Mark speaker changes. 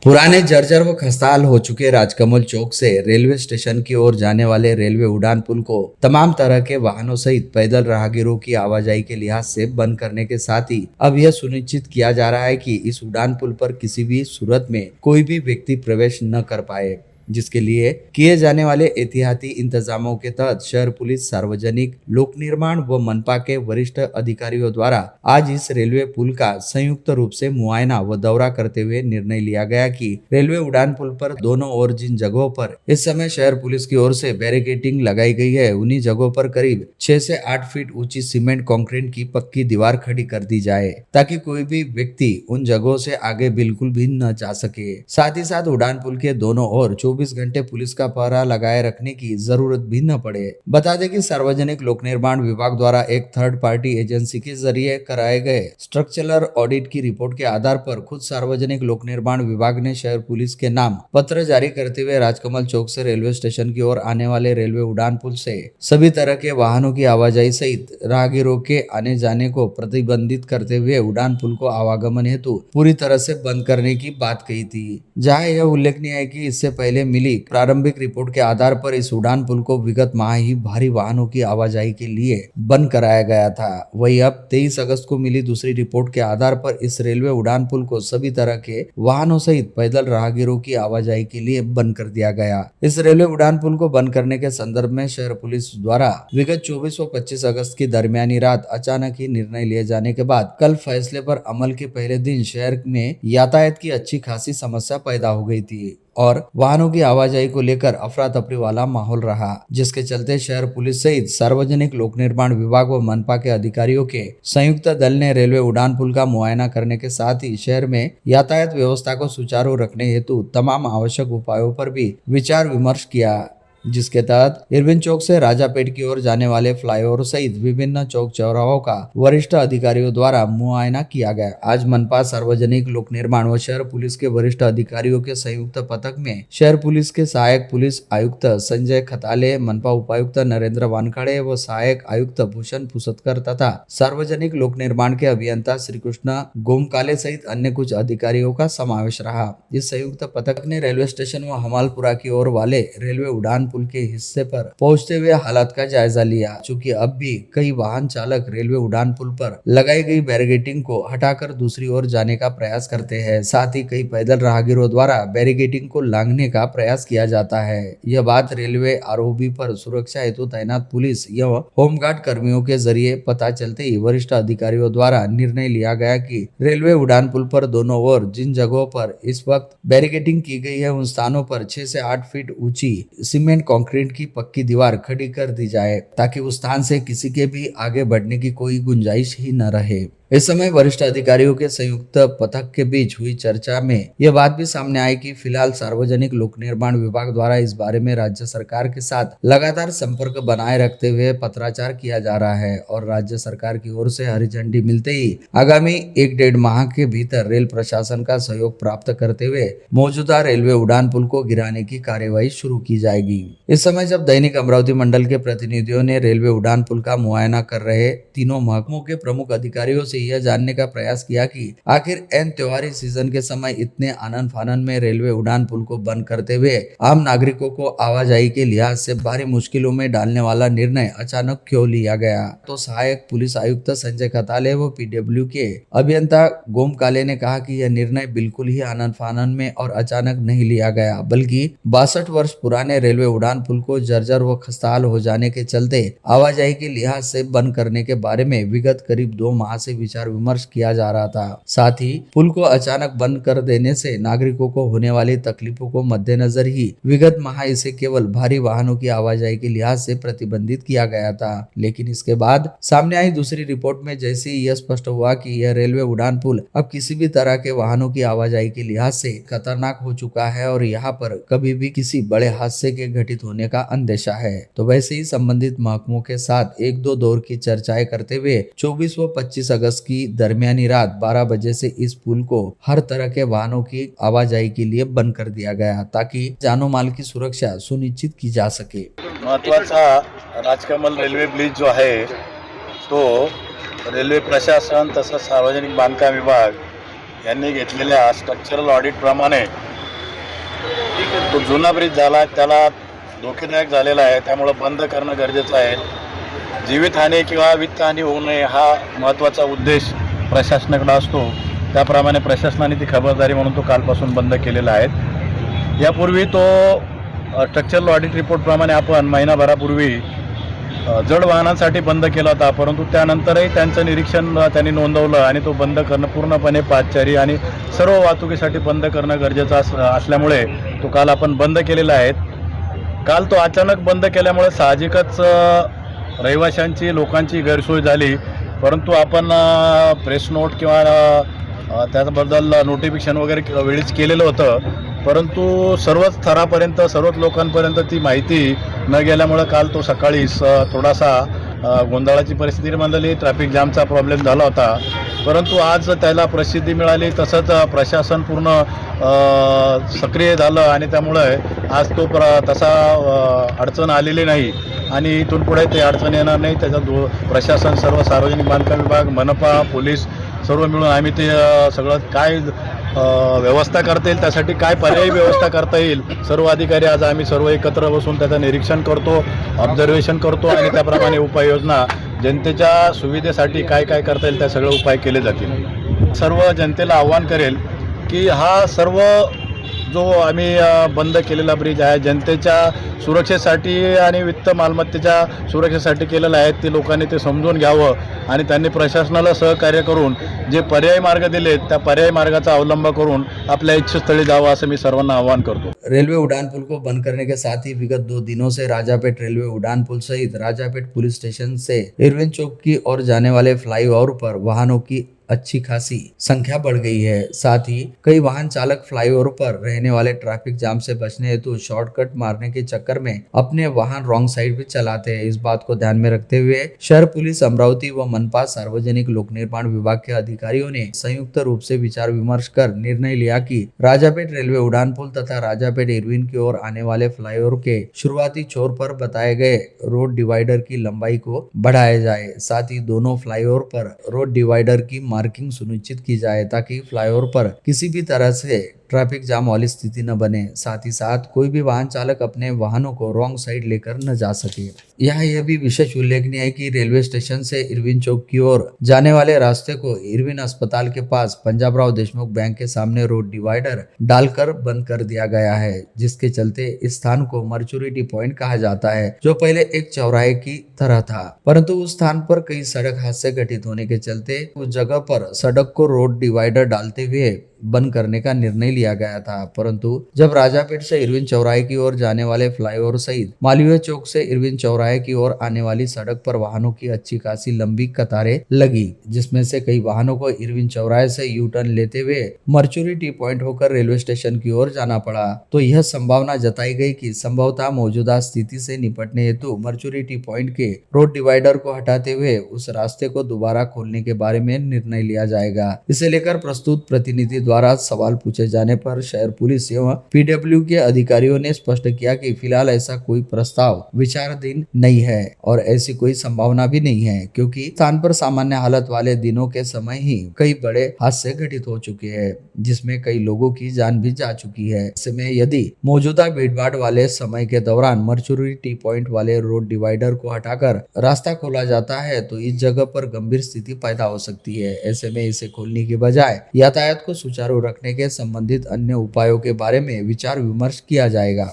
Speaker 1: पुराने जर्जर व खस्ताहाल हो चुके राजकमल चौक से रेलवे स्टेशन की ओर जाने वाले रेलवे उड़ान पुल को तमाम तरह के वाहनों सहित पैदल राहगीरों की आवाजाही के लिहाज से बंद करने के साथ ही अब यह सुनिश्चित किया जा रहा है कि इस उड़ान पुल पर किसी भी सूरत में कोई भी व्यक्ति प्रवेश न कर पाए, जिसके लिए किए जाने वाले एहतियाती इंतजामों के तहत शहर पुलिस, सार्वजनिक लोक निर्माण व मनपा के वरिष्ठ अधिकारियों द्वारा आज इस रेलवे पुल का संयुक्त रूप से मुआयना व दौरा करते हुए निर्णय लिया गया कि रेलवे उड़ान पुल पर दोनों ओर जिन जगहों पर इस समय शहर पुलिस की ओर से बैरिकेडिंग लगाई गई है, उन्हीं जगहों पर करीब 6 से 8 फीट ऊंची सीमेंट कंक्रीट की पक्की दीवार खड़ी कर दी जाए, ताकि कोई भी व्यक्ति उन जगहों से आगे बिल्कुल भी न जा सके। साथ ही साथ उड़ान पुल के दोनों ओर 24 घंटे पुलिस का पहरा लगाए रखने की जरूरत भी न पड़े। बता दें कि सार्वजनिक लोक निर्माण विभाग द्वारा एक थर्ड पार्टी एजेंसी के जरिए कराए गए स्ट्रक्चरल ऑडिट की रिपोर्ट के आधार पर खुद सार्वजनिक लोक निर्माण विभाग ने शहर पुलिस के नाम पत्र जारी करते हुए राजकमल चौक से रेलवे स्टेशन की ओर आने वाले रेलवे उड़ान पुल से सभी तरह के वाहनों की आवाजाही सहित राहगीरों के आने जाने को प्रतिबंधित करते हुए उड़ान पुल को आवागमन हेतु पूरी तरह से बंद करने की बात कही थी। जहां यह उल्लेखनीय है कि इससे पहले मिली प्रारंभिक रिपोर्ट के आधार पर इस उड़ान पुल को विगत माह ही भारी वाहनों की आवाजाही के लिए बंद कराया गया था। वहीं अब 23 अगस्त को मिली दूसरी रिपोर्ट के आधार पर इस रेलवे उड़ान पुल को सभी तरह के वाहनों सहित पैदल राहगीरों की आवाजाही के लिए बंद कर दिया गया। इस रेलवे उड़ान पुल को बंद करने के संदर्भ में शहर पुलिस द्वारा विगत 24 व 25 अगस्त की दरमियानी रात अचानक ही निर्णय लिए जाने के बाद कल फैसले पर अमल के पहले दिन शहर में यातायात की अच्छी खासी समस्या पैदा हो गई थी और वाहनों की आवाजाही को लेकर अफरा तफरी वाला माहौल रहा, जिसके चलते शहर पुलिस सहित सार्वजनिक लोक निर्माण विभाग व मनपा के अधिकारियों के संयुक्त दल ने रेलवे उड़ान पुल का मुआयना करने के साथ ही शहर में यातायात व्यवस्था को सुचारू रखने हेतु तमाम आवश्यक उपायों पर भी विचार विमर्श किया, जिसके तहत इरविन चौक से राजापेट की ओर जाने वाले फ्लाईओवर सहित विभिन्न चौक चौराहों का वरिष्ठ अधिकारियों द्वारा मुआयना किया गया। आज मनपा, सार्वजनिक लोक निर्माण व शहर पुलिस के वरिष्ठ अधिकारियों के संयुक्त पथक में शहर पुलिस के सहायक पुलिस आयुक्त संजय खताले, मनपा उपायुक्त नरेंद्र वानखड़े व सहायक आयुक्त भूषण फुसतकर तथा सार्वजनिक लोक निर्माण के अभियंता श्री कृष्ण गोमकाले सहित अन्य कुछ अधिकारियों का समावेश रहा। इस संयुक्त पथक ने रेलवे स्टेशन व हमालपुरा की ओर वाले रेलवे उड़ान पुल के हिस्से पर पहुंचते हुए हालात का जायजा लिया। चूंकि अब भी कई वाहन चालक रेलवे उड़ान पुल पर लगाई गई बैरिकेडिंग को हटाकर दूसरी ओर जाने का प्रयास करते हैं, साथ ही कई पैदल राहगीरों द्वारा बैरिकेडिंग को लांघने का प्रयास किया जाता है। यह बात रेलवे आरओबी पर सुरक्षा हेतु तैनात पुलिस एवं होमगार्ड कर्मियों के जरिए पता चलते ही वरिष्ठ अधिकारियों द्वारा निर्णय लिया गया कि रेलवे उड़ान पुल पर दोनों ओर जिन जगहों पर इस वक्त बैरिकेडिंग की गई है, उन स्थानों पर 6 से 8 फीट ऊंची सीमेंट कंक्रीट की पक्की दीवार खड़ी कर दी जाए, ताकि उस स्थान से किसी के भी आगे बढ़ने की कोई गुंजाइश ही न रहे। इस समय वरिष्ठ अधिकारियों के संयुक्त पथक के बीच हुई चर्चा में यह बात भी सामने आई कि फिलहाल सार्वजनिक लोक निर्माण विभाग द्वारा इस बारे में राज्य सरकार के साथ लगातार संपर्क बनाए रखते हुए पत्राचार किया जा रहा है और राज्य सरकार की ओर से हरी झंडी मिलते ही आगामी 1-1.5 माह के भीतर रेल प्रशासन का सहयोग प्राप्त करते हुए मौजूदा रेलवे उड़ान पुल को गिराने की कार्यवाही शुरू की जाएगी। इस समय जब दैनिक अमरावती मंडल के प्रतिनिधियों ने रेलवे उड़ान पुल का मुआयना कर रहे तीनों महकमों के प्रमुख अधिकारियों से यह जानने का प्रयास किया कि आखिर एन त्योहारी सीजन के समय इतने आनन फानन में रेलवे उड़ान पुल को बंद करते हुए आम नागरिकों को आवाजाही के लिहाज से भारी मुश्किलों में डालने वाला निर्णय अचानक क्यों लिया गया। तो सहायक पुलिस आयुक्त संजय खताले व पीडब्ल्यू के अभियंता गोमकाले ने कहा कि यह निर्णय बिल्कुल ही आनन फानन में और अचानक नहीं लिया गया, बल्कि 62 वर्ष पुराने रेलवे उड़ान पुल को जर्जर व खस्ताहाल हो जाने के चलते आवाजाही के लिहाज से बंद करने के बारे में विगत करीब 2 माह से विचार विमर्श किया जा रहा था। साथ ही पुल को अचानक बंद कर देने से नागरिकों को होने वाली तकलीफों को मद्देनजर ही विगत माह इसे केवल भारी वाहनों की आवाजाही के लिहाज से प्रतिबंधित किया गया था। लेकिन इसके बाद सामने आई दूसरी रिपोर्ट में जैसे ही यह स्पष्ट हुआ कि यह रेलवे उड़ान पुल अब किसी भी तरह के वाहनों की आवाजाही के लिहाज से खतरनाक हो चुका है और यहाँ पर कभी भी किसी बड़े हादसे के घटित होने का अंदेशा है, तो वैसे ही संबंधित महकमों के साथ 1-2 दौर की चर्चाएं करते हुए 24 व 25 अगस्त की दरमियानी रात 12 बजे से इस पुल को हर तरह के वाहनों की आवाजाही के लिए बंद कर दिया गया, ताकि जानो माल की सुरक्षा सुनिश्चित की जा सके।
Speaker 2: महत्वाचा राजकमल रेल्वे ब्रिज जो आहे तो रेल्वे प्रशासन तसंच सार्वजनिक बांधकाम विभाग यांनी घेतलेल्या स्ट्रक्चरल ऑडिट प्रमाणे तो जुना ब्रिज झाला त्याला धोकेदायक झालेला आहे, त्यामुळं बंद करणं गरजेचं आहे. जीवितहानी किंवा वित्तहानी होऊ नये हा महत्त्वाचा उद्देश प्रशासनाकडे असतो. त्याप्रमाणे प्रशासनाने ती खबरदारी म्हणून तो कालपासून बंद केलेला आहे. यापूर्वी तो स्ट्रक्चरल ऑडिट रिपोर्टप्रमाणे आपण महिनाभरापूर्वी जड वाहनांसाठी बंद केला होता, परंतु त्यानंतरही त्यांचं निरीक्षण त्यांनी नोंदवलं आणि तो बंद करणं पूर्णपणे पादचारी आणि सर्व वाहतुकीसाठी बंद करणं गरजेचं असल्यामुळे तो काल आपण बंद केलेला आहे. काल तो अचानक बंद केल्यामुळे साहजिकच रहिवाशांची लोकांची गैरसोय झाली, परंतु आपण प्रेस नोट किंवा त्याबद्दल नोटिफिकेशन वगैरे वेळीच केलेलं होतं, परंतु सर्वच थरापर्यंत सर्वच लोकांपर्यंत ती माहिती न गेल्यामुळं काल तो सकाळी थोडासा गोंधळाची परिस्थिती निर्माण झाली. ट्रॅफिक जामचा प्रॉब्लेम झाला होता, परंतु आज त्याला प्रसिद्धी मिळाली, तसंच प्रशासन पूर्ण सक्रिय झालं आणि त्यामुळे आज तो तसा अडचण आलेली नाही आणि इथून पुढे ते अडचण येणार नाही. त्याच्यात प्रशासन, सर्व सार्वजनिक बांधकाम विभाग, मनपा, पोलीस सर्व मिळून आम्ही ते सगळं काय व्यवस्था करता येईल, त्यासाठी काय पर्यायी व्यवस्था करता येईल, सर्व अधिकारी आज आम्ही सर्व एकत्र बसून त्याचं निरीक्षण करतो, ऑब्झर्वेशन करतो आणि त्याप्रमाणे उपाययोजना जनतेच्या सुविधेसाठी काय काय करता येईल त्या सगळे उपाय केले जातील. सर्व जनतेला आव्हान करेल की हा सर्व जो आम्ही बंद केलेला ब्रिज आहे जनतेच्या सुरक्षेसाठी आणि वित्त मालमत्तेच्या सुरक्षेसाठी केलेलं आहे. ते लोकांनी ते समजून घ्यावं आणि त्यांनी प्रशासनाला सहकार्य करून जे पर्यायी मार्ग दिलेत त्या पर्यायी मार्गाचा अवलंब करून आपल्या इच्छास्थळी जावं असं मी सर्वांना आवाहन करतो.
Speaker 1: रेलवे उड़ान पुल को बंद करने के साथ ही विगत 2 दिनों से राजापेट रेलवे उड़ान पुल सहित राजापेट पुलिस स्टेशन से इरविन चौक की ओर जाने वाले फ्लाईओवर पर वाहनों की अच्छी खासी संख्या बढ़ गई है. साथ ही कई वाहन चालक फ्लाईओवर पर रहने वाले ट्रैफिक जाम से बचने हेतु शॉर्टकट मारने के चक्कर में अपने वाहन रॉन्ग साइड पे चलाते हैं. इस बात को ध्यान में रखते हुए शहर पुलिस अमरावती व मनपा सार्वजनिक लोक निर्माण विभाग के अधिकारियों ने संयुक्त रूप से विचार विमर्श कर निर्णय लिया कि राजापेट रेलवे उड़ान पुल तथा राजापेट इरविन की ओर आने वाले फ्लाईओवर के शुरुआती छोर पर बताए गए रोड डिवाइडर की लंबाई को बढ़ाया जाए. साथ ही दोनों फ्लाईओवर पर रोड डिवाइडर की मार्किंग सुनिश्चित की जाए ताकि फ्लाईओवर पर किसी भी तरह से ट्रैफिक जाम वाली स्थिति न बने. साथ ही साथ कोई भी वाहन चालक अपने वाहनों को रॉन्ग साइड लेकर न जा सके. यहाँ यह भी विशेष उल्लेखनीय है कि रेलवे स्टेशन से इरविन चौक की ओर जाने वाले रास्ते को इरविन अस्पताल के पास पंजाबराव देशमुख बैंक के सामने रोड डिवाइडर डालकर बंद कर दिया गया है, जिसके चलते इस स्थान को मर्चुरिटी पॉइंट कहा जाता है, जो पहले एक चौराहे की तरह था. परंतु उस स्थान पर कई सड़क हादसे घटित होने के चलते उस जगह पर सड़क को रोड डिवाइडर डालते हुए बंद करने का निर्णय लिया गया था. परंतु जब राजापेट से इरविन चौराहे की ओर जाने वाले फ्लाईओवर सहित मालवीय चौक से इरविन चौराहे की ओर आने वाली सड़क पर वाहनों की अच्छी खासी लंबी कतारें लगी, जिसमें से कई वाहनों को इरविन चौराहे से यू टर्न लेते हुए मर्चुरिटी पॉइंट होकर रेलवे स्टेशन की ओर जाना पड़ा. तो यह संभावना जताई गई कि संभवतः मौजूदा स्थिति से निपटने हेतु मर्चुरिटी पॉइंट के रोड डिवाइडर को हटाते हुए उस रास्ते को दोबारा खोलने के बारे में निर्णय लिया जाएगा. इसे लेकर प्रस्तुत प्रतिनिधि द्वारा सवाल पूछे जाने पर शहर पुलिस एवं पीडब्ल्यू के अधिकारियों ने स्पष्ट किया कि फिलहाल ऐसा कोई प्रस्ताव विचाराधीन नहीं है और ऐसी कोई संभावना भी नहीं है, क्योंकि स्थान पर सामान्य हालत वाले दिनों के समय ही कई बड़े हादसे घटित हो चुके हैं, जिसमें कई लोगों की जान भी जा चुकी है. ऐसे में यदि मौजूदा भीड़भाड़ वाले समय के दौरान मर्चुरिटी पॉइंट वाले रोड डिवाइडर को हटाकर रास्ता खोला जाता है तो इस जगह पर गंभीर स्थिति पैदा हो सकती है. ऐसे में इसे खोलने के बजाय यातायात को सुचारू रखने के संबंधित अन्य उपायों के बारे में विचार विमर्श किया जाएगा.